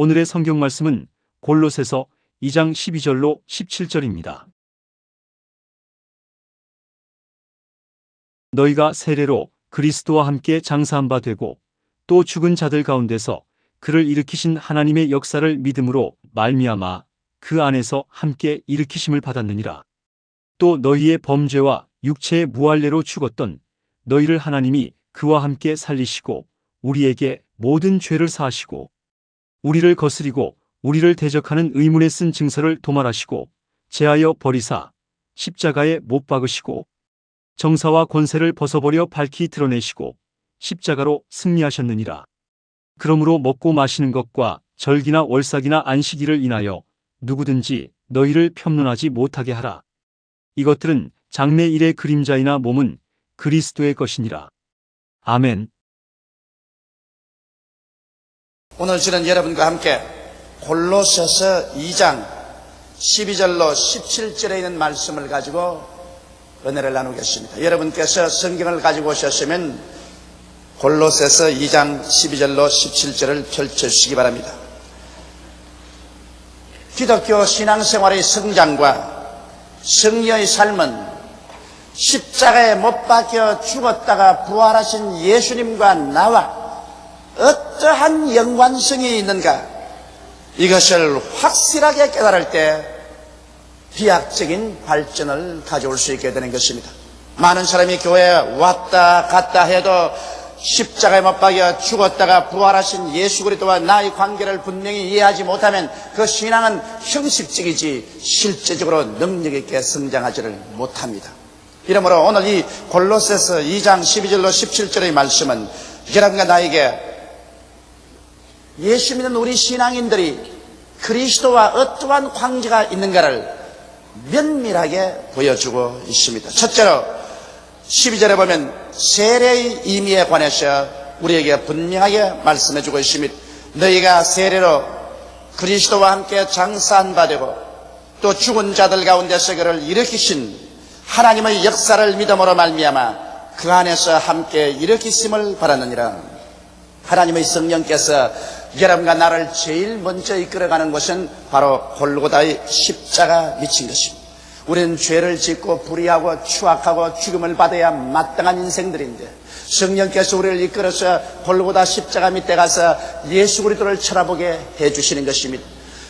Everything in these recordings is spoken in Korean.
오늘의 성경 말씀은 골로새서 2장 12절로 17절입니다. 너희가 세례로 그리스도와 함께 장사한 바 되고 또 죽은 자들 가운데서 그를 일으키신 하나님의 역사를 믿음으로 말미암아 그 안에서 함께 일으키심을 받았느니라. 또 너희의 범죄와 육체의 무할례로 죽었던 너희를 하나님이 그와 함께 살리시고 우리에게 모든 죄를 사하시고 우리를 거스리고 우리를 대적하는 의문에 쓴 증서를 도말하시고 제하여 버리사 십자가에 못 박으시고 정사와 권세를 벗어버려 밝히 드러내시고 십자가로 승리하셨느니라. 그러므로 먹고 마시는 것과 절기나 월삭이나 안식일을 인하여 누구든지 너희를 폄론하지 못하게 하라. 이것들은 장래일의 그림자이나 몸은 그리스도의 것이니라. 아멘. 오늘 저는 여러분과 함께 골로새서 2장 12절로 17절에 있는 말씀을 가지고 은혜를 나누겠습니다. 여러분께서 성경을 가지고 오셨으면 골로새서 2장 12절로 17절을 펼쳐주시기 바랍니다. 기독교 신앙생활의 성장과 승리의 삶은 십자가에 못 박혀 죽었다가 부활하신 예수님과 나와 어떠한 연관성이 있는가, 이것을 확실하게 깨달을 때 비약적인 발전을 가져올 수 있게 되는 것입니다. 많은 사람이 교회에 왔다 갔다 해도 십자가에 못 박여 죽었다가 부활하신 예수 그리스도와 나의 관계를 분명히 이해하지 못하면 그 신앙은 형식적이지 실제적으로 능력 있게 성장하지를 못합니다. 이러므로 오늘 이 골로새서 2장 12절로 17절의 말씀은 여러분과 나에게 예수 믿는 우리 신앙인들이 그리스도와 어떠한 관계가 있는가를 면밀하게 보여주고 있습니다. 첫째로 12절에 보면 세례의 의미에 관해서 우리에게 분명하게 말씀해주고 있습니다. 너희가 세례로 그리스도와 함께 장사한 바 되고 또 죽은 자들 가운데서 그를 일으키신 하나님의 역사를 믿음으로 말미암아 그 안에서 함께 일으키심을 바라느니라. 하나님의 성령께서 여러분과 나를 제일 먼저 이끌어가는 것은 바로 골고다의 십자가 미친 것입니다. 우리는 죄를 짓고 불의하고 추악하고 죽음을 받아야 마땅한 인생들인데 성령께서 우리를 이끌어서 골고다 십자가 밑에 가서 예수 그리스도를 쳐다보게 해주시는 것입니다.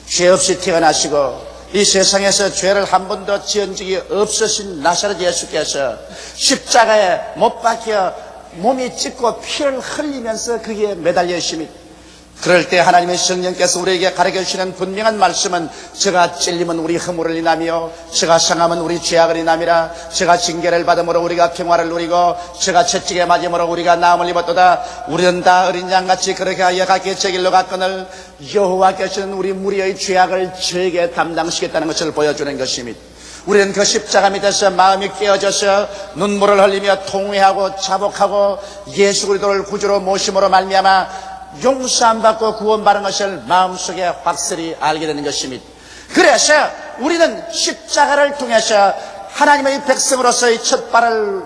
죄 없이 태어나시고 이 세상에서 죄를 한 번도 지은 적이 없으신 나사렛 예수께서 십자가에 못 박혀 몸이 찢고 피를 흘리면서 거기에 매달려 있습니다. 그럴 때 하나님의 성령께서 우리에게 가르쳐주시는 분명한 말씀은 저가 찔림은 우리 허물을 인하며 저가 상함은 우리 죄악을 인함이라. 저가 징계를 받음으로 우리가 평화를 누리고 저가 채찍에 맞음으로 우리가 나음을 입었도다. 우리는 다 어린 양같이 그렇게 하여 각기 제 길로 갔거늘 여호와께서는 우리 무리의 죄악을 저에게 담당시켰다는 것을 보여주는 것입니다. 우리는 그 십자가 밑에서 마음이 깨어져서 눈물을 흘리며 통회하고 자복하고 예수 그리스도를 구주로 모심으로 말미암아 용서함 받고 구원받은 것을 마음속에 확실히 알게 되는 것입니다. 그래서 우리는 십자가를 통해서 하나님의 백성으로서의 첫 발을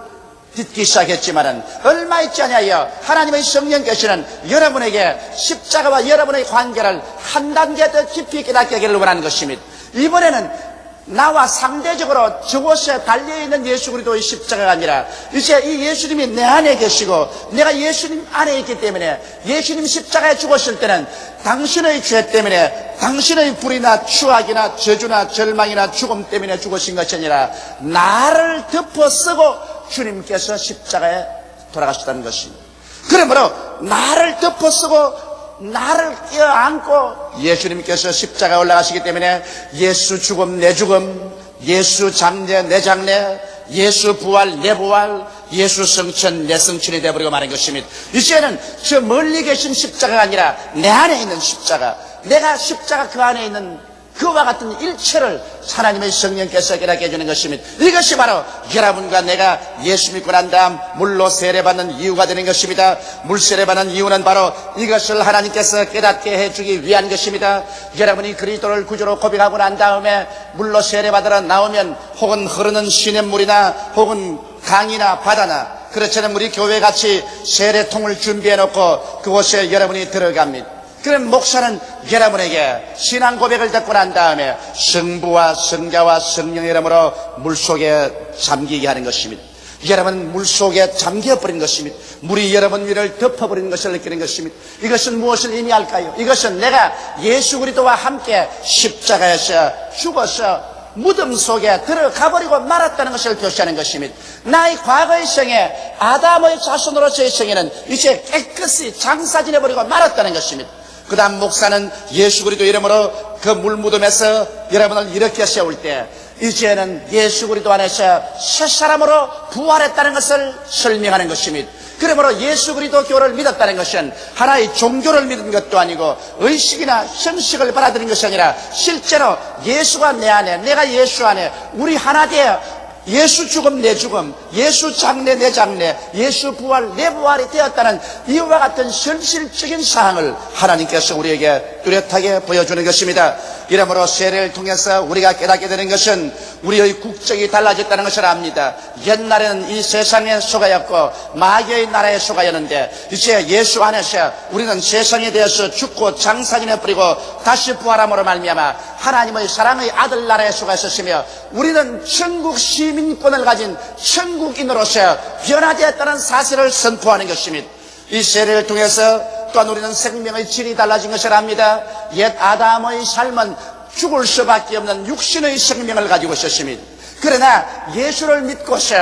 딛기 시작했지만은 얼마 있지 않냐여 하나님의 성령께서는 여러분에게 십자가와 여러분의 관계를 한 단계 더 깊이 깨닫게 하기를 원하는 것입니다. 이번에는 나와 상대적으로 저곳에 달려있는 예수 그리스도의 십자가가 아니라 이제 이 예수님이 내 안에 계시고 내가 예수님 안에 있기 때문에 예수님 십자가에 죽었을 때는 당신의 죄 때문에 당신의 불이나 추악이나 저주나 절망이나 죽음 때문에 죽으신 것이 아니라 나를 덮어쓰고 주님께서 십자가에 돌아가셨다는 것입니다. 그러므로 나를 덮어쓰고 나를 껴안고 예수님께서 십자가에 올라가시기 때문에 예수 죽음 내 죽음, 예수 장례 내 장례, 예수 부활 내 부활, 예수 성천 내 성천이 되어버리고 마는 것입니다. 이제는 저 멀리 계신 십자가가 아니라 내 안에 있는 십자가, 내가 십자가 그 안에 있는 그와 같은 일체를 하나님의 성령께서 깨닫게 해주는 것입니다. 이것이 바로 여러분과 내가 예수 믿고 난 다음 물로 세례받는 이유가 되는 것입니다. 물 세례받는 이유는 바로 이것을 하나님께서 깨닫게 해주기 위한 것입니다. 여러분이 그리스도를 구주로 고백하고 난 다음에 물로 세례받으러 나오면 혹은 흐르는 시냇물이나 혹은 강이나 바다나 그렇지 않으면 우리 교회같이 세례통을 준비해 놓고 그곳에 여러분이 들어갑니다. 그럼 목사는 여러분에게 신앙 고백을 듣고 난 다음에 성부와 성자와 성령의 이름으로 물속에 잠기게 하는 것입니다. 여러분 물속에 잠겨버린 것입니다. 물이 여러분 위를 덮어버리는 것을 느끼는 것입니다. 이것은 무엇을 의미할까요? 이것은 내가 예수 그리스도와 함께 십자가에서 죽어서 무덤 속에 들어가 버리고 말았다는 것을 표시하는 것입니다. 나의 과거의 생에 아담의 자손으로서의 생에는 이제 깨끗이 장사지내 버리고 말았다는 것입니다. 그 다음 목사는 예수 그리스도 이름으로 그 물무덤에서 여러분을 일으켜 세울 때 이제는 예수 그리스도 안에서 새 사람으로 부활했다는 것을 설명하는 것입니다. 그러므로 예수 그리스도 교를 믿었다는 것은 하나의 종교를 믿은 것도 아니고 의식이나 형식을 받아들인 것이 아니라 실제로 예수가 내 안에, 내가 예수 안에 우리 하나 되어 예수 죽음 내 죽음, 예수 장래 내 장래, 예수 부활 내 부활이 되었다는 이와 같은 현실적인 사항을 하나님께서 우리에게 뚜렷하게 보여주는 것입니다. 이러므로 세례를 통해서 우리가 깨닫게 되는 것은 우리의 국적이 달라졌다는 것을 압니다. 옛날에는 이 세상에 속하였고 마귀의 나라에 속하였는데 이제 예수 안에서 우리는 세상에 대해서 죽고 장사지내 버리고 다시 부활함으로 말미암아 하나님의 사랑의 아들 나라에 속하였으며 우리는 천국 시민권을 가진 천국인으로서 변화되었다는 사실을 선포하는 것입니다. 이 세례를 통해서 또한 우리는 생명의 질이 달라진 것을 압니다. 옛 아담의 삶은 죽을 수밖에 없는 육신의 생명을 가지고 있었습니다. 그러나 예수를 믿고서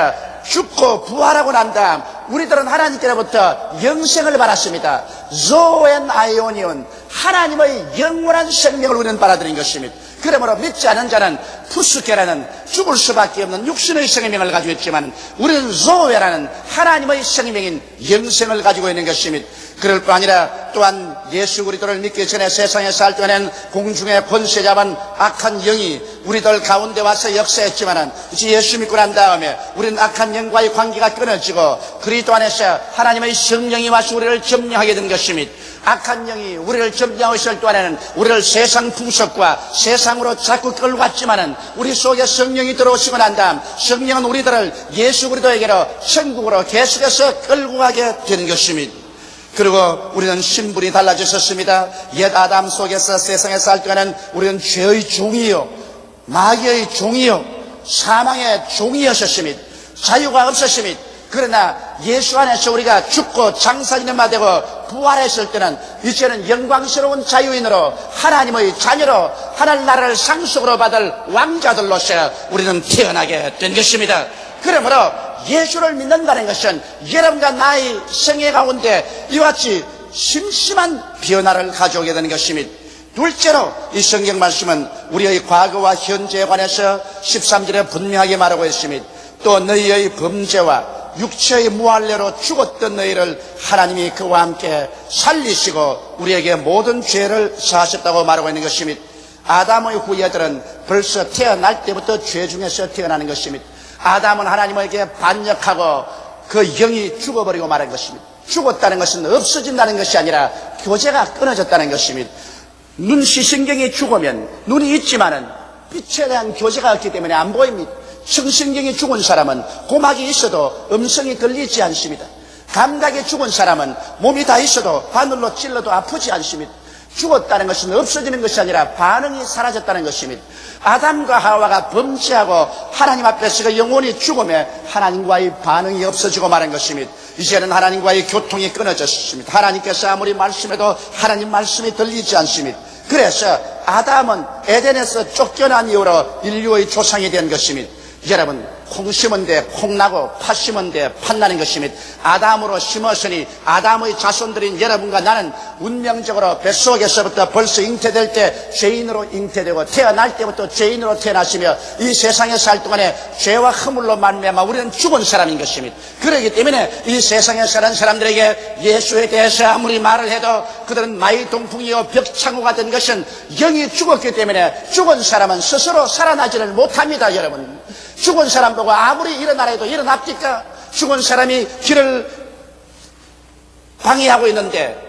죽고 부활하고 난 다음 우리들은 하나님께로부터 영생을 받았습니다. 조엔 아이오니온, 하나님의 영원한 생명을 우리는 받아들인 것입니다. 그러므로 믿지 않은 자는 푸스케라는 죽을 수밖에 없는 육신의 생명을 가지고 있지만 우리는 조에라는 하나님의 생명인 영생을 가지고 있는 것입니다. 그럴 뿐 아니라 또한 예수 그리스도를 믿기 전에 세상에 살 때는 공중의 권세 잡은 악한 영이 우리들 가운데 와서 역사했지만은 이제 예수 믿고 난 다음에 우리는 악한 영과의 관계가 끊어지고 그리스도 안에서 하나님의 성령이 와서 우리를 점령하게 된 것입니다. 악한 영이 우리를 점령하고 있을 동안에는 우리를 세상 풍속과 세상으로 자꾸 끌고 갔지만은 우리 속에 성령이 들어오시고 난 다음 성령은 우리들을 예수 그리스도에게로 천국으로 계속해서 끌고 가게 되는 것입니다. 그리고 우리는 신분이 달라졌었습니다. 옛 아담 속에서 세상에 살 때는 우리는 죄의 종이요, 마귀의 종이요, 사망의 종이었습니다. 자유가 없었습니다. 그러나 예수 안에서 우리가 죽고 장사지는 바 되고 부활했을 때는 이제는 영광스러운 자유인으로 하나님의 자녀로 하나님 나라를 상속으로 받을 왕자들로서 우리는 태어나게 된 것입니다. 그러므로 예수를 믿는다는 것은 여러분과 나의 생애 가운데 이와 같이 심심한 변화를 가져오게 되는 것입니다. 둘째로 이 성경 말씀은 우리의 과거와 현재에 관해서 13절에 분명하게 말하고 있습니다. 또 너희의 범죄와 육체의 무할례로 죽었던 너희를 하나님이 그와 함께 살리시고 우리에게 모든 죄를 사하셨다고 말하고 있는 것입니다. 아담의 후예들은 벌써 태어날 때부터 죄 중에서 태어나는 것입니다. 아담은 하나님에게 반역하고 그 영이 죽어버리고 말한 것입니다. 죽었다는 것은 없어진다는 것이 아니라 교제가 끊어졌다는 것입니다. 눈 시신경이 죽으면 눈이 있지만은 빛에 대한 교제가 없기 때문에 안 보입니다. 청신경이 죽은 사람은 고막이 있어도 음성이 들리지 않습니다. 감각이 죽은 사람은 몸이 다 있어도 바늘로 찔러도 아프지 않습니다. 죽었다는 것은 없어지는 것이 아니라 반응이 사라졌다는 것입니다. 아담과 하와가 범죄하고 하나님 앞에서 영원히 죽음에 하나님과의 반응이 없어지고 말한 것입니다. 이제는 하나님과의 교통이 끊어졌습니다. 하나님께서 아무리 말씀해도 하나님 말씀이 들리지 않습니다. 그래서 아담은 에덴에서 쫓겨난 이후로 인류의 조상이 된 것입니다. 여러분, 콩 심은 데 콩 나고 팥 심은 데 팥 나는 것입니다. 아담으로 심었으니 아담의 자손들인 여러분과 나는 운명적으로 뱃속에서부터 벌써 잉태될 때 죄인으로 잉태되고 태어날 때부터 죄인으로 태어났으며 이 세상에 살 동안에 죄와 허물로 말미암아 우리는 죽은 사람인 것입니다. 그렇기 때문에 이 세상에 사는 사람들에게 예수에 대해서 아무리 말을 해도 그들은 마이동풍이요 벽창호가 된 것은 영이 죽었기 때문에 죽은 사람은 스스로 살아나지를 못합니다. 여러분, 죽은 사람 보고 아무리 일어나라 해도 일어납니까? 죽은 사람이 길을 방해하고 있는데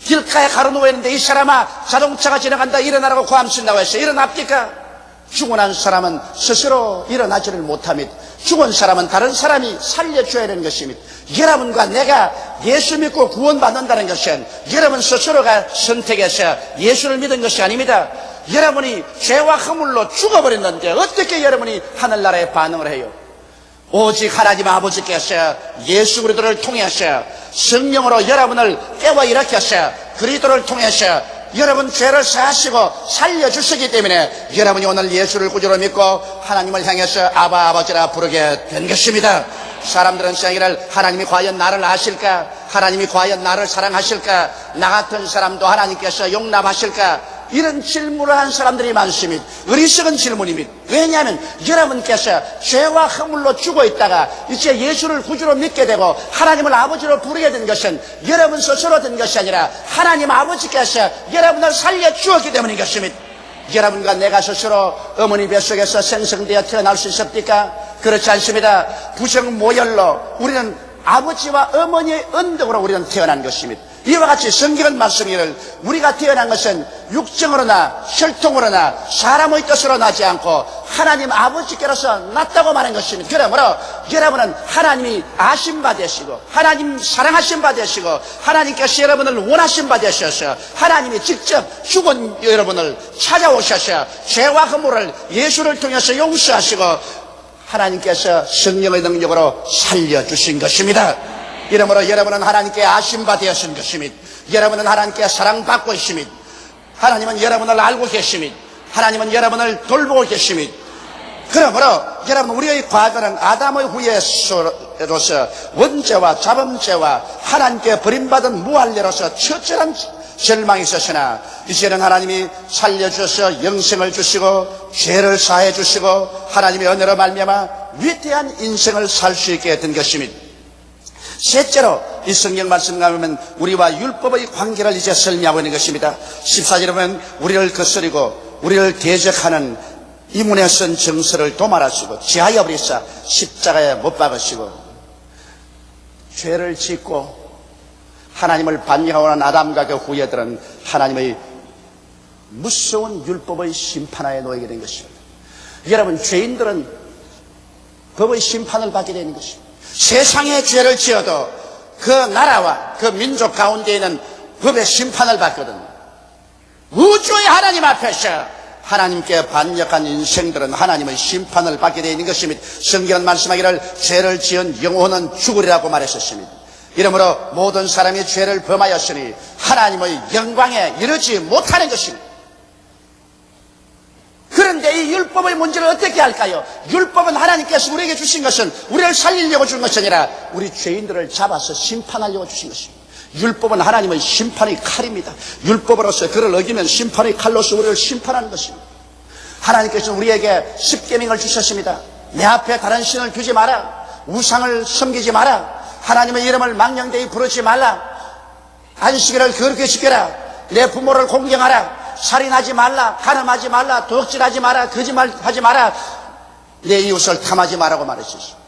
길가에 가로누워 있는데 이 사람아 자동차가 지나간다 일어나라고 고함친다고 했어요. 일어납니까? 죽고 난 사람은 스스로 일어나지를 못합니다. 죽은 사람은 다른 사람이 살려줘야 되는 것입니다. 여러분과 내가 예수 믿고 구원받는다는 것은 여러분 스스로가 선택해서 예수를 믿은 것이 아닙니다. 여러분이 죄와 허물로 죽어버렸는데 어떻게 여러분이 하늘나라에 반응을 해요? 오직 하나님 아버지께서 예수 그리스도를 통해서 성령으로 여러분을 깨워 일으켜서 그리스도를 통해서 여러분 죄를 사하시고 살려주시기 때문에 여러분이 오늘 예수를 구주로 믿고 하나님을 향해서 아바 아버지라 부르게 된 것입니다. 사람들은 생각을 하나님이 과연 나를 아실까? 하나님이 과연 나를 사랑하실까? 나 같은 사람도 하나님께서 용납하실까? 이런 질문을 한 사람들이 많습니다. 어리석은 질문입니다. 왜냐하면 여러분께서 죄와 허물로 죽어 있다가 이제 예수를 구주로 믿게 되고 하나님을 아버지로 부르게 된 것은 여러분 스스로 된 것이 아니라 하나님 아버지께서 여러분을 살려 주었기 때문인 것입니다. 여러분과 내가 스스로 어머니 뱃속에서 생성되어 태어날 수 있습니까? 그렇지 않습니다. 부정 모혈로 우리는 아버지와 어머니의 언덕으로 우리는 태어난 것입니다. 이와 같이 성경은 말씀이를 우리가 태어난 것은 육정으로나 혈통으로나 사람의 뜻으로 나지 않고 하나님 아버지께로서 났다고 말한 것입니다. 그러므로 여러분은 하나님이 아신 바 되시고 하나님 사랑하신 바 되시고 하나님께서 여러분을 원하신 바 되셔서 하나님이 직접 죽은 여러분을 찾아오셔서 죄와 허물을 예수를 통해서 용서하시고 하나님께서 성령의 능력으로 살려주신 것입니다. 이러므로 여러분은 하나님께 아신 바 되었은 것입니다. 여러분은 하나님께 사랑받고 있습니다. 하나님은 여러분을 알고 계십니다. 하나님은 여러분을 돌보고 계십니다. 그러므로 여러분 우리의 과거는 아담의 후예로서 원죄와 자범죄와 하나님께 버림받은 무할례로서 처절한 절망이 있었으나 이제는 하나님이 살려주셔서 영생을 주시고 죄를 사해 주시고 하나님의 은혜로 말미암아 위대한 인생을 살 수 있게 된 것입니다. 셋째로 이 성경 말씀 가면 우리와 율법의 관계를 이제 설명하고 있는 것입니다. 14절에 보면 우리를 거스리고 우리를 대적하는 이문에 쓴 정서를 도말하시고 지하여 버리사 십자가에 못 박으시고 죄를 짓고 하나님을 반역하고 난 아담과 그 후예들은 하나님의 무서운 율법의 심판하에 놓이게 된 것입니다. 여러분 죄인들은 법의 심판을 받게 되는 것입니다. 세상에 죄를 지어도 그 나라와 그 민족 가운데 있는 법의 심판을 받거든요. 우주의 하나님 앞에서 하나님께 반역한 인생들은 하나님의 심판을 받게 되어 있는 것입니다. 성경은 말씀하기를 죄를 지은 영혼은 죽으리라고 말했었습니다. 이러므로 모든 사람이 죄를 범하였으니 하나님의 영광에 이르지 못하는 것입니다. 그런데 이 율법의 문제를 어떻게 할까요? 율법은 하나님께서 우리에게 주신 것은 우리를 살리려고 준 것이 아니라 우리 죄인들을 잡아서 심판하려고 주신 것입니다. 율법은 하나님의 심판의 칼입니다. 율법으로서 그를 어기면 심판의 칼로서 우리를 심판하는 것입니다. 하나님께서 우리에게 십계명을 주셨습니다. 내 앞에 다른 신을 두지 마라. 우상을 섬기지 마라. 하나님의 이름을 망령되이 부르지 말라. 안식일을 거룩히 지켜라. 내 부모를 공경하라. 살인하지 말라. 간음하지 말라. 도둑질하지 마라. 거짓말하지 마라. 내 이웃을 탐하지 마라고 말했었습니다.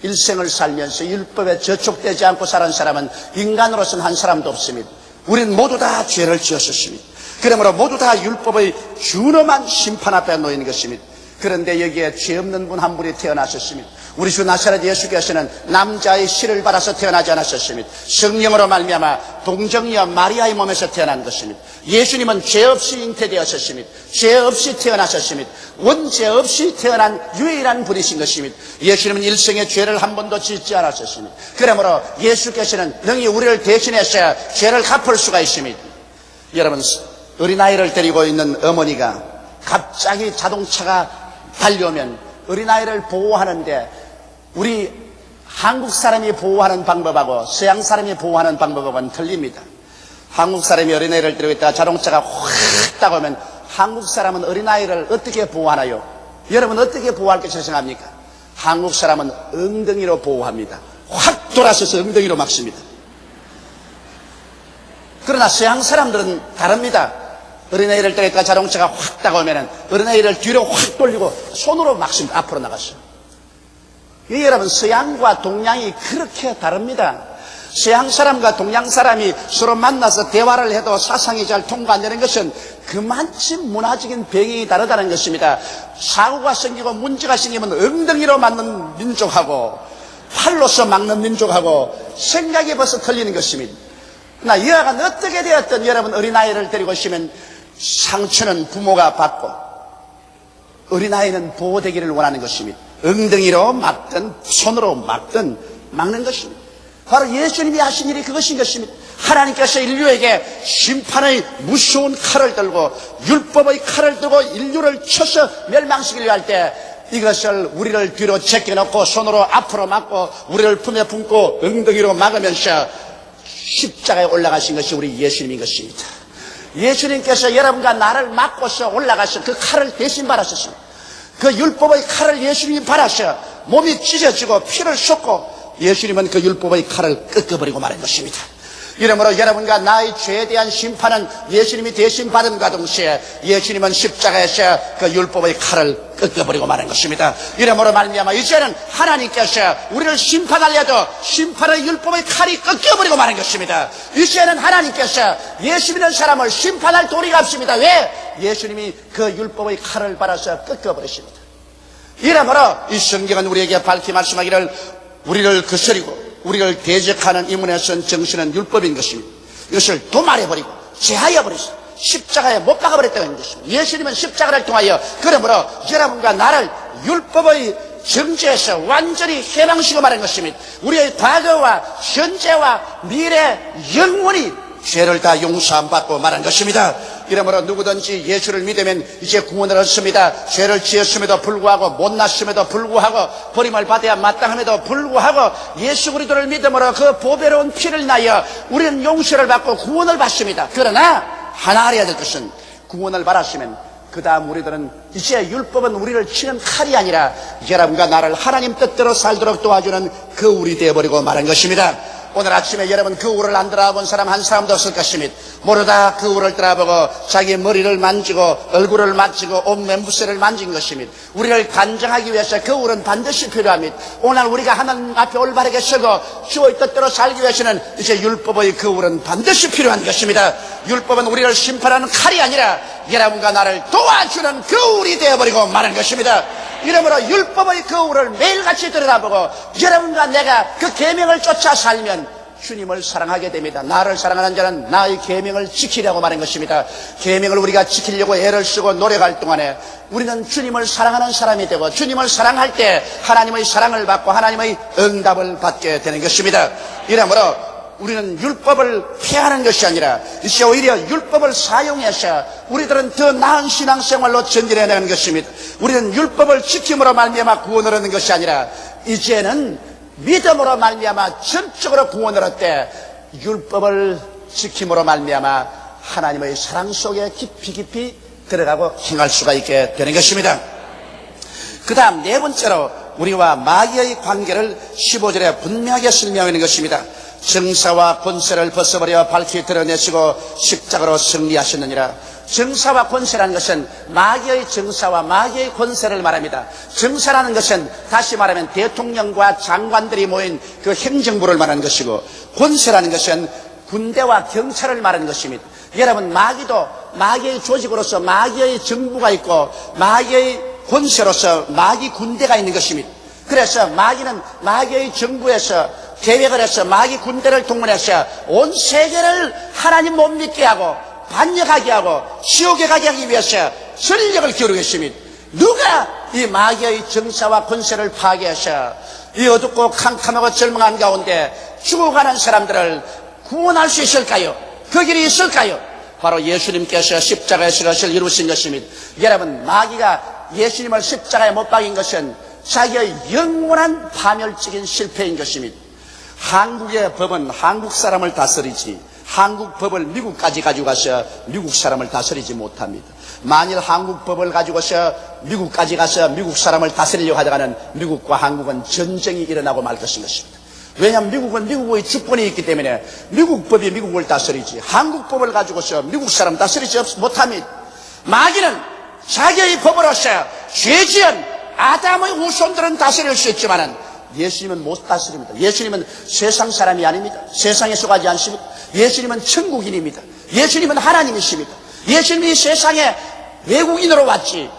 일생을 살면서 율법에 저촉되지 않고 살은 사람은 인간으로서는 한 사람도 없습니다. 우린 모두 다 죄를 지었었습니다. 그러므로 모두 다 율법의 준엄한 심판 앞에 놓인 것입니다. 그런데 여기에 죄 없는 분 한 분이 태어나셨습니다. 우리 주 나사렛 예수께서는 남자의 씨를 받아서 태어나지 않았었습니다. 성령으로 말미암아 동정녀 마리아의 몸에서 태어난 것입니다. 예수님은 죄 없이 잉태되었었습니다. 죄 없이 태어나셨습니다. 원죄 없이 태어난 유일한 분이신 것입니다. 예수님은 일생에 죄를 한 번도 짓지 않았었습니다. 그러므로 예수께서는 능히 우리를 대신해서 죄를 갚을 수가 있습니다. 여러분, 어린아이를 데리고 있는 어머니가 갑자기 자동차가 달려오면 어린아이를 보호하는데 우리 한국 사람이 보호하는 방법하고 서양 사람이 보호하는 방법하고는 틀립니다. 한국 사람이 어린아이를 데리고 있다가 자동차가 확 다가오면 한국 사람은 어린아이를 어떻게 보호하나요? 여러분 어떻게 보호할 것이라고 생각합니까? 한국 사람은 엉덩이로 보호합니다. 확 돌아서서 엉덩이로 막습니다. 그러나 서양 사람들은 다릅니다. 어린아이를 데리고 있다가 자동차가 확 다가오면 어린아이를 뒤로 확 돌리고 손으로 막습니다. 앞으로 나갔어요. 여러분 서양과 동양이 그렇게 다릅니다. 서양 사람과 동양 사람이 서로 만나서 대화를 해도 사상이 잘 통과 안 되는 것은 그만치 문화적인 배경이 다르다는 것입니다. 사고가 생기고 문제가 생기면 엉덩이로 맞는 민족하고 팔로서 막는 민족하고 생각이 벌써 틀리는 것입니다. 그러나 여하간 어떻게 되었든 여러분 어린아이를 데리고 오시면 상처는 부모가 받고 어린아이는 보호되기를 원하는 것입니다. 엉덩이로 막든 손으로 막든 막는 것입니다. 바로 예수님이 하신 일이 그것인 것입니다. 하나님께서 인류에게 심판의 무서운 칼을 들고 율법의 칼을 들고 인류를 쳐서 멸망시키려 할 때 이것을 우리를 뒤로 제껴놓고 손으로 앞으로 막고 우리를 품에 품고 엉덩이로 막으면서 십자가에 올라가신 것이 우리 예수님인 것입니다. 예수님께서 여러분과 나를 막고서 올라가서 그 칼을 대신 받았습니다. 그 율법의 칼을 예수님이 받아서 몸이 찢어지고 피를 쏟고 예수님은 그 율법의 칼을 꺾어버리고 말한 것입니다. 이러므로 여러분과 나의 죄에 대한 심판은 예수님이 대신 받음과 동시에 예수님은 십자가에서 그 율법의 칼을 꺾어버리고 말한 것입니다. 이러므로 말미암아 이제는 하나님께서 우리를 심판하려도 심판의 율법의 칼이 꺾여버리고 말한 것입니다. 이제는 하나님께서 예수 믿는 사람을 심판할 도리가 없습니다. 왜? 예수님이 그 율법의 칼을 받아서 꺾어버리십니다. 이러므로 이 성경은 우리에게 밝히 말씀하기를 우리를 거스리고 우리를 대적하는 이문에 선 정신은 율법인 것입니다. 이것을 도말해버리고 제하여버리고 십자가에 못 박아버렸다는 것입니다. 예수님은 십자가를 통하여 그러므로 여러분과 나를 율법의 정죄에서 완전히 해방시켜 말한 것입니다. 우리의 과거와 현재와 미래 영원히 죄를 다 용서받고 말한 것입니다. 이러므로 누구든지 예수를 믿으면 이제 구원을 얻습니다. 죄를 지었음에도 불구하고 못났음에도 불구하고 버림을 받아야 마땅함에도 불구하고 예수 그리스도를 믿음으로 그 보배로운 피를 나여 우리는 용서를 받고 구원을 받습니다. 그러나 하나 알아야 될 것은 구원을 받았으면 그 다음 우리들은 이제 율법은 우리를 치는 칼이 아니라 여러분과 나를 하나님 뜻대로 살도록 도와주는 그 울이 되어버리고 말한 것입니다. 오늘 아침에 여러분 그 울을 안 들어본 사람 한 사람도 없을 것입니다. 모르다 그 울을 들어보고 자기 머리를 만지고 얼굴을 만지고 온 맨부새를 만진 것입니다. 우리를 단정하기 위해서 그 울은 반드시 필요합니다. 오늘 우리가 하나님 앞에 올바르게 서고 주의 뜻대로 살기 위해서는 이제 율법의 그 울은 반드시 필요한 것입니다. 율법은 우리를 심판하는 칼이 아니라 여러분과 나를 도와주는 그 울이 되어버리고 말한 것입니다. 이러므로 율법의 그 울을 매일같이 들여다보고 여러분과 내가 그 계명을 쫓아 살면 주님을 사랑하게 됩니다. 나를 사랑하는 자는 나의 계명을 지키려고 말한 것입니다. 계명을 우리가 지키려고 애를 쓰고 노력할 동안에 우리는 주님을 사랑하는 사람이 되고 주님을 사랑할 때 하나님의 사랑을 받고 하나님의 응답을 받게 되는 것입니다. 이러므로 우리는 율법을 폐하는 것이 아니라 이제 오히려 율법을 사용해서 우리들은 더 나은 신앙생활로 전진해내는 것입니다. 우리는 율법을 지킴으로 말미암아 구원을 얻는 것이 아니라 이제는 믿음으로 말미암아 전적으로 구원을 얻되 율법을 지킴으로 말미암아 하나님의 사랑 속에 깊이 들어가고 행할 수가 있게 되는 것입니다. 그 다음 네 번째로 우리와 마귀의 관계를 15절에 분명하게 설명하는 것입니다. 정사와 권세를 벗어버려 밝히 드러내시고 십자가로 승리하셨느니라. 정사와 권세라는 것은 마귀의 정사와 마귀의 권세를 말합니다. 정사라는 것은 다시 말하면 대통령과 장관들이 모인 그 행정부를 말하는 것이고, 권세라는 것은 군대와 경찰을 말하는 것입니다. 여러분, 마귀도 마귀의 조직으로서 마귀의 정부가 있고 마귀의 권세로서 마귀 군대가 있는 것입니다. 그래서 마귀는 마귀의 정부에서 계획을 해서 마귀 군대를 동원해서 온 세계를 하나님 못 믿게 하고 반역하게 하고 지옥에 가게 하기 위해서 전력을 기울이고 있습니다. 누가 이 마귀의 정사와 권세를 파괴해서 이 어둡고 캄캄하고 절망한 가운데 죽어가는 사람들을 구원할 수 있을까요? 그 길이 있을까요? 바로 예수님께서 십자가에서 그것을 이루신 것입니다. 여러분, 마귀가 예수님을 십자가에 못 박인 것은 자기의 영원한 파멸적인 실패인 것입니다. 한국의 법은 한국 사람을 다스리지 한국 법을 미국까지 가지고 가서 미국 사람을 다스리지 못합니다. 만일 한국 법을 가지고서 미국까지 가서 미국 사람을 다스리려고 하다가는 미국과 한국은 전쟁이 일어나고 말 것인 것입니다. 왜냐하면 미국은 미국의 주권이 있기 때문에 미국 법이 미국을 다스리지 한국 법을 가지고서 미국 사람 다스리지 못합니다. 마귀는 자기의 법으로서 죄지은 아담의 후손들은 다스릴 수 있지만은 예수님은 못 다스립니다. 예수님은 세상 사람이 아닙니다. 세상에 속하지 않습니다. 예수님은 천국인입니다. 예수님은 하나님이십니다. 예수님이 세상에 외국인으로 왔지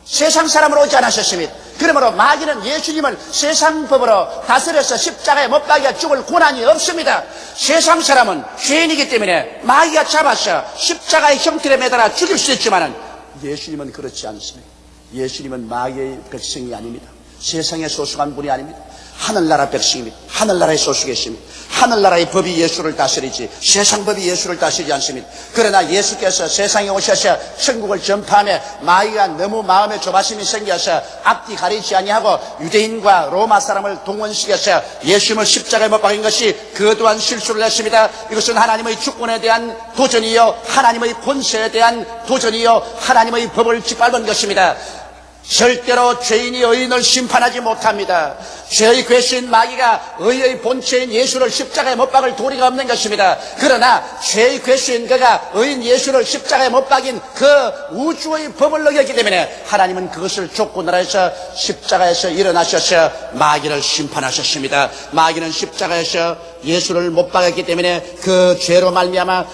세상 사람으로 오지 않으셨습니다. 그러므로 마귀는 예수님을 세상 법으로 다스려서 십자가에 못 박여 죽을 권한이 없습니다. 세상 사람은 죄인이기 때문에 마귀가 잡아서 십자가의 형틀에 매달아 죽일 수 있지만 예수님은 그렇지 않습니다. 예수님은 마귀의 백성이 아닙니다. 세상에 소속한 분이 아닙니다. 하늘나라 백성입니다. 하늘나라의 소속이십니다. 하늘나라의 법이 예수를 다스리지 세상 법이 예수를 다스리지 않습니다. 그러나 예수께서 세상에 오셔서 천국을 전파하며 마귀가 너무 마음에 조바심이 생겨서 앞뒤 가리지 아니하고 유대인과 로마 사람을 동원시켜서 예수님을 십자가에 못 박인 것이 그 또한 실수를 했습니다. 이것은 하나님의 주권에 대한 도전이요 하나님의 권세에 대한 도전이요 하나님의 법을 짓밟은 것입니다. 절대로 죄인이 의인을 심판하지 못합니다. 죄의 괴수인 마귀가 의의 본체인 예수를 십자가에 못 박을 도리가 없는 것입니다. 그러나 죄의 괴수인 그가 의인 예수를 십자가에 못 박인 그 우주의 법을 어겼기 때문에 하나님은 그것을 쫓고나라 해서 십자가에서 일어나셔서 마귀를 심판하셨습니다. 마귀는 십자가에서 예수를 못 박았기 때문에 그 죄로 말미암아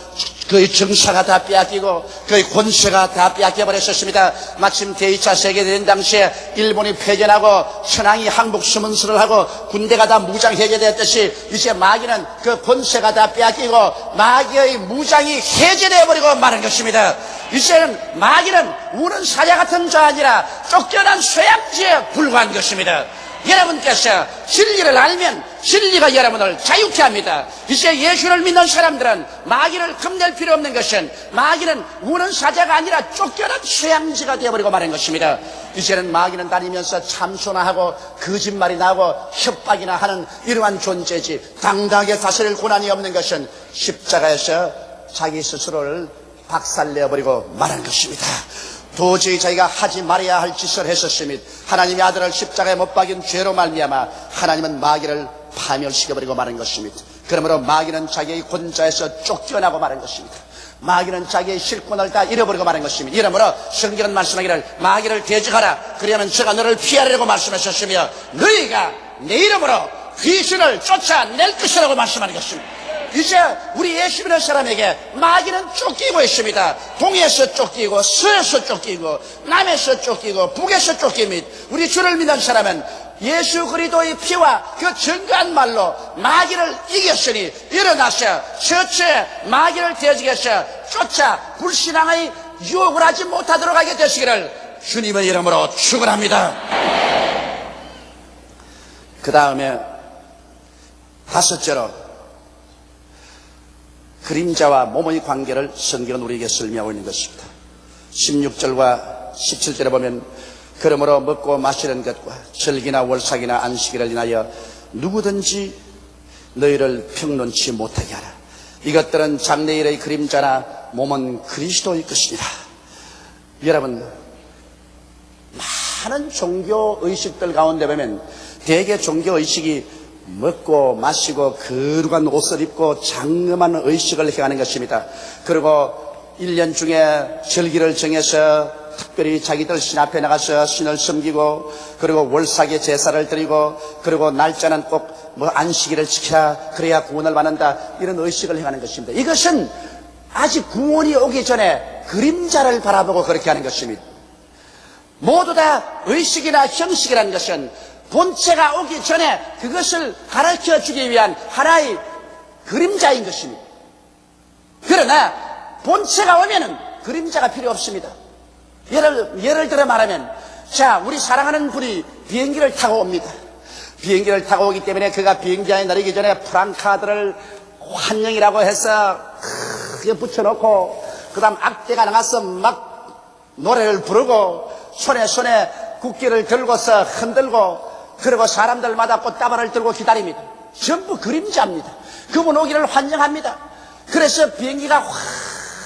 그의 정사가 다 빼앗기고 그의 권세가 다 빼앗겨버렸었습니다. 마침 제2차 세계대전 당시에 일본이 패전하고 천황이 항복 수문서를 하고 군대가 다 무장 해제되었듯이 이제 마귀는 그 권세가 다 빼앗기고 마귀의 무장이 해제되어버리고 마는 것입니다. 이제는 마귀는 우는 사자 같은 자 아니라 쫓겨난 쇠약지에 불과한 것입니다. 여러분께서 진리를 알면 진리가 여러분을 자유케 합니다. 이제 예수를 믿는 사람들은 마귀를 겁낼 필요 없는 것은 마귀는 우는 사자가 아니라 쫓겨난 쇠양지가 되어버리고 마는 것입니다. 이제는 마귀는 다니면서 참소나 하고 거짓말이나 하고 협박이나 하는 이러한 존재지 당당하게 다스릴 권한이 없는 것은 십자가에서 자기 스스로를 박살내어버리고 말한 것입니다. 도저히 자기가 하지 말아야 할 짓을 했었습니다. 하나님의 아들을 십자가에 못 박인 죄로 말미암아 하나님은 마귀를 파멸시켜버리고 마는 것입니다. 그러므로 마귀는 자기의 권좌에서 쫓겨나고 마는 것입니다. 마귀는 자기의 실권을 다 잃어버리고 마는 것입니다. 이러므로 성경은 말씀하기를 마귀를 대적하라 그리하면 저가 너를 피하리라고 말씀하셨으며 너희가 내 이름으로 귀신을 쫓아낼 것이라고 말씀하는 것입니다. 이제 우리 예수 믿는 사람에게 마귀는 쫓기고 있습니다. 동에서 쫓기고 서에서 쫓기고 남에서 쫓기고 북에서 쫓깁니다. 우리 주를 믿는 사람은 예수 그리스도의 피와 그 증거한 말로 마귀를 이겼으니 일어나서 첫째 마귀를 대적해서 쫓아 불신앙의 유혹을 하지 못하도록 하게 되시기를 주님의 이름으로 축원합니다. 그 다음에 다섯째로 그림자와 몸의 관계를 성경은 우리에게 설명하고 있는 것입니다. 16절과 17절에 보면 그러므로 먹고 마시는 것과 절기나 월삭이나 안식일을 인하여 누구든지 너희를 평론치 못하게 하라. 이것들은 장래일의 그림자나 몸은 그리스도의 것이니라. 여러분, 많은 종교의식들 가운데 보면 대개 종교의식이 먹고 마시고 거룩한 옷을 입고 장엄한 의식을 행하는 것입니다. 그리고 1년 중에 절기를 정해서 특별히 자기들 신 앞에 나가서 신을 섬기고 그리고 월삭에 제사를 드리고 그리고 날짜는 꼭 뭐 안식일을 지켜야 그래야 구원을 받는다 이런 의식을 행하는 것입니다. 이것은 아직 구원이 오기 전에 그림자를 바라보고 그렇게 하는 것입니다. 모두 다 의식이나 형식이라는 것은 본체가 오기 전에 그것을 가르쳐 주기 위한 하나의 그림자인 것입니다. 그러나 본체가 오면은 그림자가 필요 없습니다. 예를 들어 말하면 자, 우리 사랑하는 분이 비행기를 타고 옵니다. 비행기를 타고 오기 때문에 그가 비행기에 내리기 전에 프랑카드를 환영이라고 해서 크게 붙여놓고 그 다음 악대가 나가서 막 노래를 부르고 손에 국기를 들고서 흔들고 그리고 사람들마다 꽃다발을 들고 기다립니다. 전부 그림자입니다. 그분 오기를 환영합니다. 그래서 비행기가 확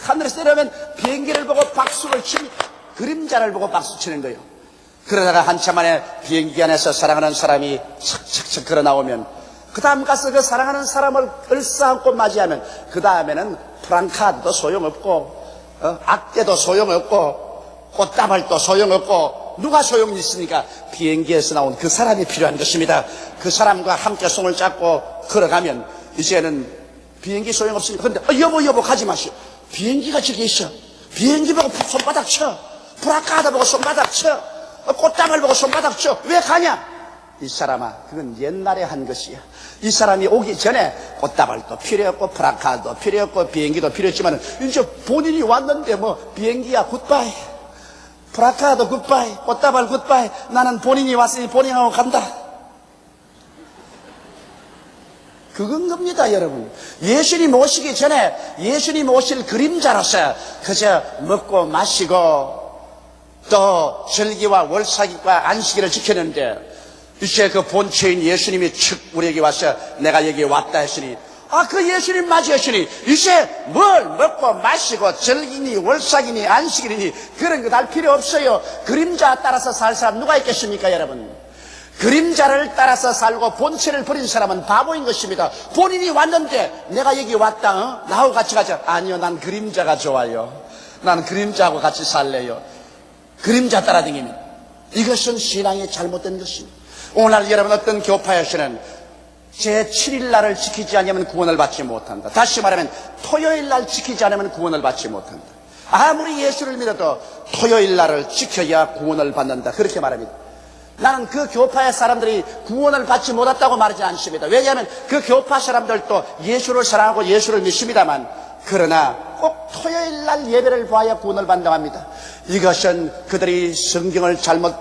하늘에서 내려오면 비행기를 보고 박수를 칩니다. 그림자를 보고 박수 치는 거예요. 그러다가 한참 안에 비행기 안에서 사랑하는 사람이 착착착 걸어 나오면 그 다음 가서 그 사랑하는 사람을 얼싸안고 맞이하면 그 다음에는 프랑카드도 소용없고 악대도 소용없고 꽃다발도 소용없고 누가 소용이 있습니까? 비행기에서 나온 그 사람이 필요한 것입니다. 그 사람과 함께 손을 잡고 걸어가면 이제는 비행기 소용없으니까 근데 여보 가지 마시오. 비행기가 저기 있어. 비행기 보고 손바닥 쳐. 프랑카드 보고 손바닥 쳐. 꽃다발 보고 손바닥 쳐. 왜 가냐? 이 사람아, 그건 옛날에 한 것이야. 이 사람이 오기 전에 꽃다발도 필요했고 프라카도 필요했고 비행기도 필요했지만 이제 본인이 왔는데 뭐 비행기야 굿바이, 프라카도 굿바이, 꽃다발 굿바이. 나는 본인이 왔으니 본인하고 간다. 그건 겁니다, 여러분. 예수님 오시기 전에 예수님 오실 그림자로서 그저 먹고 마시고 또 절기와 월사기과 안식일을 지켰는데 이제 그 본체인 예수님이 측 우리에게 와서 내가 여기 왔다 했으니 그 예수님 맞이했으니 이제 뭘 먹고 마시고 절기니 월삭이니 안식일이니 그런 거 할 필요 없어요. 그림자 따라서 살 사람 누가 있겠습니까, 여러분? 그림자를 따라서 살고 본체를 버린 사람은 바보인 것입니다. 본인이 왔는데 내가 여기 왔다, 나하고 같이 가자. 아니요, 난 그림자가 좋아요. 난 그림자하고 같이 살래요. 그림자 따라다니면 이것은 신앙이 잘못된 것입니다. 오늘 여러분 어떤 교파에서는 제7일 날을 지키지 않으면 구원을 받지 못한다. 다시 말하면 토요일 날 지키지 않으면 구원을 받지 못한다. 아무리 예수를 믿어도 토요일 날을 지켜야 구원을 받는다. 그렇게 말합니다. 나는 그 교파의 사람들이 구원을 받지 못했다고 말하지 않습니다. 왜냐하면 그 교파 사람들도 예수를 사랑하고 예수를 믿습니다만 그러나 꼭 토요일 날 예배를 봐야 구원을 받는다고 합니다. 이것은 그들이 성경을 잘못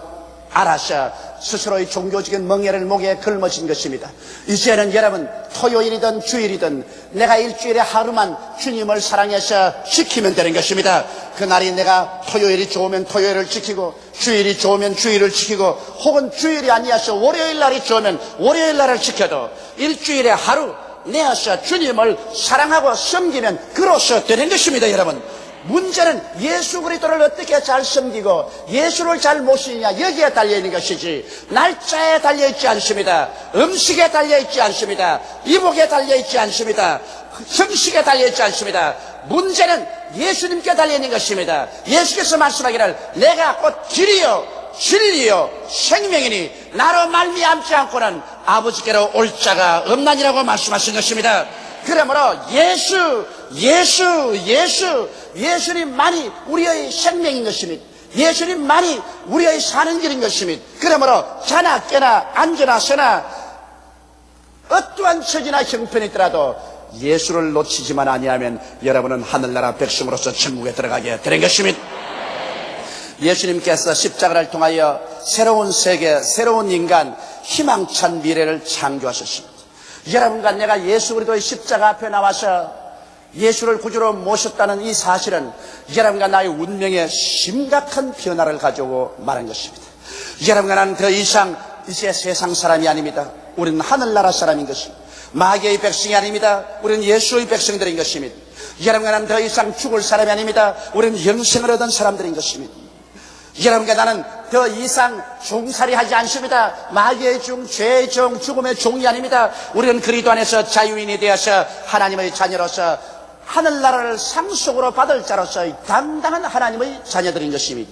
알아서 스스로의 종교적인 멍에를 목에 걸머진 것입니다. 이제는 여러분 토요일이든 주일이든 내가 일주일에 하루만 주님을 사랑해서 지키면 되는 것입니다. 그날이 내가 토요일이 좋으면 토요일을 지키고 주일이 좋으면 주일을 지키고 혹은 주일이 아니어서 월요일 날이 좋으면 월요일 날을 지켜도 일주일에 하루 내어서 주님을 사랑하고 섬기면 그로서 되는 것입니다. 여러분, 문제는 예수 그리스도를 어떻게 잘 섬기고 예수를 잘 모시느냐 여기에 달려있는 것이지 날짜에 달려있지 않습니다. 음식에 달려있지 않습니다. 이복에 달려있지 않습니다. 형식에 달려있지 않습니다. 문제는 예수님께 달려있는 것입니다. 예수께서 말씀하기를 내가 곧 길이요 진리요 생명이니 나로 말미암지 않고는 아버지께로 올 자가 없나니라고 말씀하신 것입니다. 그러므로 예수님만이 우리의 생명인 것입니다. 예수님만이 우리의 사는 길인 것입니다. 그러므로 자나 깨나 앉으나 서나 어떠한 처지나 형편이 있더라도 예수를 놓치지만 아니하면 여러분은 하늘나라 백성으로서 천국에 들어가게 되는 것입니다. 예수님께서 십자가를 통하여 새로운 세계, 새로운 인간, 희망찬 미래를 창조하셨습니다. 여러분과 내가 예수 그리스도의 십자가 앞에 나와서 예수를 구주로 모셨다는 이 사실은 여러분과 나의 운명에 심각한 변화를 가져오고 말한 것입니다. 여러분과 나는 더 이상 이제 세상 사람이 아닙니다. 우리는 하늘나라 사람인 것입니다. 마귀의 백성이 아닙니다. 우리는 예수의 백성들인 것입니다. 여러분과 나는 더 이상 죽을 사람이 아닙니다. 우리는 영생을 얻은 사람들인 것입니다. 여러분과 나는 더 이상 종살이 하지 않습니다. 마귀의 종, 죄의 종, 죽음의 종이 아닙니다. 우리는 그리스도 안에서 자유인이 되어서 하나님의 자녀로서 하늘나라를 상속으로 받을 자로서 당당한 하나님의 자녀들인 것입니다.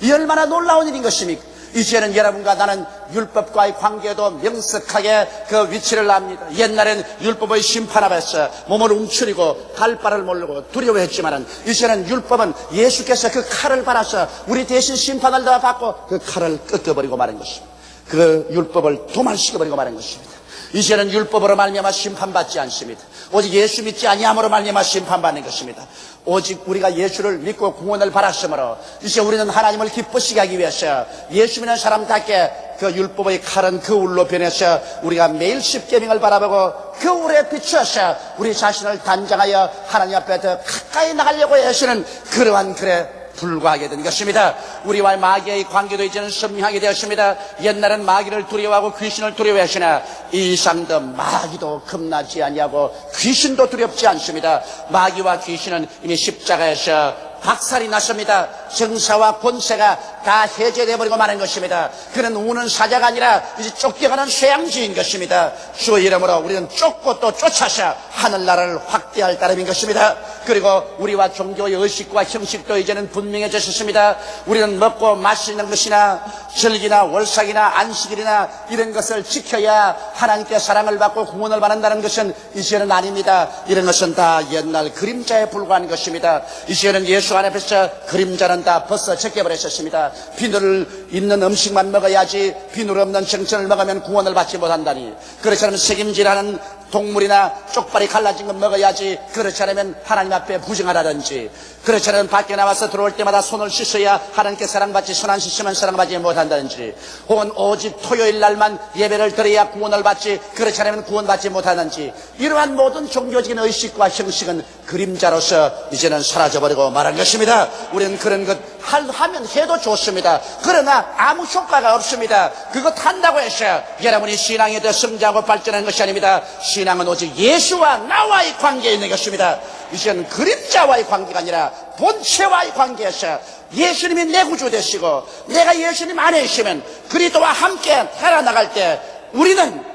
이 얼마나 놀라운 일인 것입니까? 이제는 여러분과 나는 율법과의 관계도 명석하게 그 위치를 압니다. 옛날엔 율법의 심판 앞에서 몸을 움츠리고 갈 바를 모르고 두려워했지만은 이제는 율법은 예수께서 그 칼을 받아서 우리 대신 심판을 다 받고 그 칼을 꺾어버리고 마는 것입니다. 그 율법을 도말시켜버리고 마는 것입니다. 이제는 율법으로 말미암아 심판받지 않습니다. 오직 예수 믿지 아니함으로 말미암아 심판받는 것입니다. 오직 우리가 예수를 믿고 구원을 받았으므로 이제 우리는 하나님을 기쁘시게 하기 위해서 예수 믿는 사람답게 그 율법의 칼은 그 울로 변해서 우리가 매일 십계명을 바라보고 그 울에 비추어서 우리 자신을 단장하여 하나님 앞에 더 가까이 나가려고 하시는 그러한 글에 불과하게 된 것입니다. 우리와 마귀의 관계도 이제는 선명하게 되었습니다. 옛날은 마귀를 두려워하고 귀신을 두려워하시나 이 이상 더 마귀도 겁나지 아니하고 귀신도 두렵지 않습니다. 마귀와 귀신은 이미 십자가에서 박살이 났습니다. 정사와 권세가 다 해제되어버리고 마는 것입니다. 그는 우는 사자가 아니라 이제 쫓겨가는 쇠양지인 것입니다. 주의 이름으로 우리는 쫓고 또 쫓아서 하늘나라를 확대할 따름인 것입니다. 그리고 우리와 종교의 의식과 형식도 이제는 분명해졌습니다. 우리는 먹고 마시는 것이나 절기나 월삭이나 안식일이나 이런 것을 지켜야 하나님께 사랑을 받고 구원을 받는다는 것은 이제는 아닙니다. 이런 것은 다 옛날 그림자에 불과한 것입니다. 이제는 예수 앞에서 그림자는 다 벗어 제껴버렸습니다. 비늘 있는 음식만 먹어야지 비늘 없는 정천을 먹으면 구원을 받지 못한다니, 그렇지 않으면 책임지라는 동물이나 쪽발이 갈라진 것 먹어야지, 그렇지 않으면 하나님 앞에 부정하라든지, 그렇지 않으면 밖에 나와서 들어올 때마다 손을 씻어야 하나님께 사랑받지, 손 안 씻으면 사랑받지 못한다든지, 혹은 오직 토요일 날만 예배를 드려야 구원을 받지, 그렇지 않으면 구원받지 못하는지, 이러한 모든 종교적인 의식과 형식은 그림자로서 이제는 사라져버리고 말한 것입니다. 우리는 그런 것 하면 해도 좋습니다. 그러나 아무 효과가 없습니다. 그것 한다고 해서 여러분이 신앙에 대해 성장하고 발전하는 것이 아닙니다. 신앙은 오직 예수와 나와의 관계에 있는 것입니다. 이제는 그림자와의 관계가 아니라 본체와의 관계에서 예수님이 내 구주 되시고 내가 예수님 안에 있으면 그리스도와 함께 살아나갈 때 우리는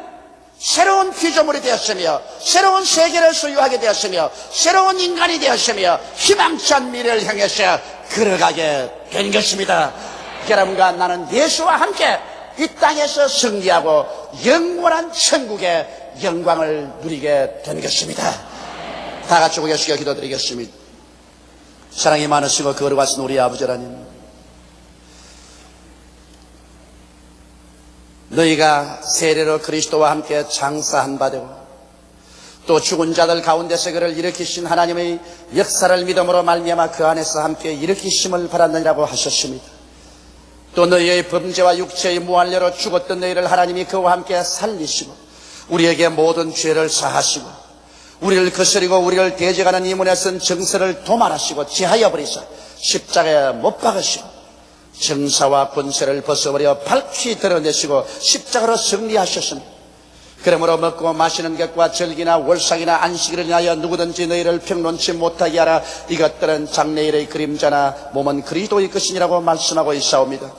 새로운 피조물이 되었으며 새로운 세계를 소유하게 되었으며 새로운 인간이 되었으며 희망찬 미래를 향해서 걸어가게 된 것입니다. 여러분과 나는 예수와 함께 이 땅에서 승리하고 영원한 천국의 영광을 누리게 된 것입니다. 다 같이 고개 숙여 기도드리겠습니다. 사랑이 많으시고 거룩하신 우리 아버지 하나님, 너희가 세례로 그리스도와 함께 장사한 바 되고 또 죽은 자들 가운데서 그를 일으키신 하나님의 역사를 믿음으로 말미암아 그 안에서 함께 일으키심을 바랐느니라고 하셨습니다. 또 너희의 범죄와 육체의 무한례로 죽었던 너희를 하나님이 그와 함께 살리시고 우리에게 모든 죄를 사하시고 우리를 거스리고 우리를 대적하는 이문에 쓴 정서를 도말하시고 제하여 버리사 십자가에 못 박으시고 정사와 권세를 벗어버려 밝히 드러내시고 십자가로 승리하셨습니다. 그러므로 먹고 마시는 것과 절기나 월삭이나 안식일을 인하여 누구든지 너희를 평론치 못하게 하라. 이것들은 장래일의 그림자나 몸은 그리스도의 것이니라고 말씀하고 있사옵니다.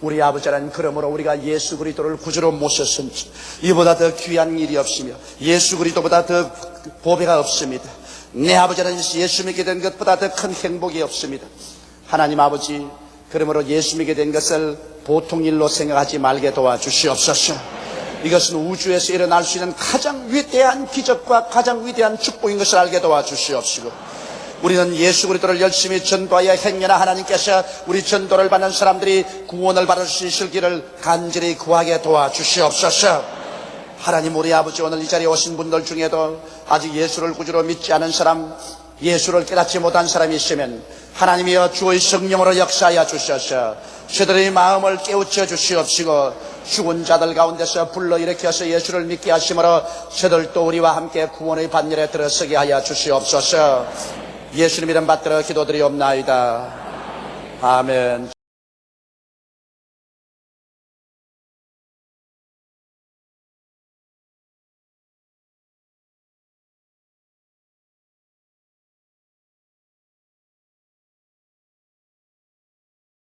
우리 아버지 하나님, 그러므로 우리가 예수 그리스도를 구주로 모셨은지 이보다 더 귀한 일이 없으며 예수 그리스도보다 더 보배가 없습니다. 내 아버지 하나님, 예수 믿게 된 것보다 더 큰 행복이 없습니다. 하나님 아버지, 그러므로 예수 믿게 된 것을 보통 일로 생각하지 말게 도와주시옵소서. 이것은 우주에서 일어날 수 있는 가장 위대한 기적과 가장 위대한 축복인 것을 알게 도와주시옵시고, 우리는 예수 그리스도를 열심히 전도하여 행여나 하나님께서 우리 전도를 받는 사람들이 구원을 받을 수 있을 길을 간절히 구하게 도와주시옵소서. 하나님, 우리 아버지, 오늘 이 자리에 오신 분들 중에도 아직 예수를 구주로 믿지 않은 사람, 예수를 깨닫지 못한 사람이 있으면 하나님이여 주의 성령으로 역사하여 주셔서 저들의 마음을 깨우쳐 주시옵시고 죽은 자들 가운데서 불러일으켜서 예수를 믿게 하심으로 저들도 우리와 함께 구원의 반열에 들어서게 하여 주시옵소서. 예수님 이름 받들어 기도드리옵나이다. 아멘.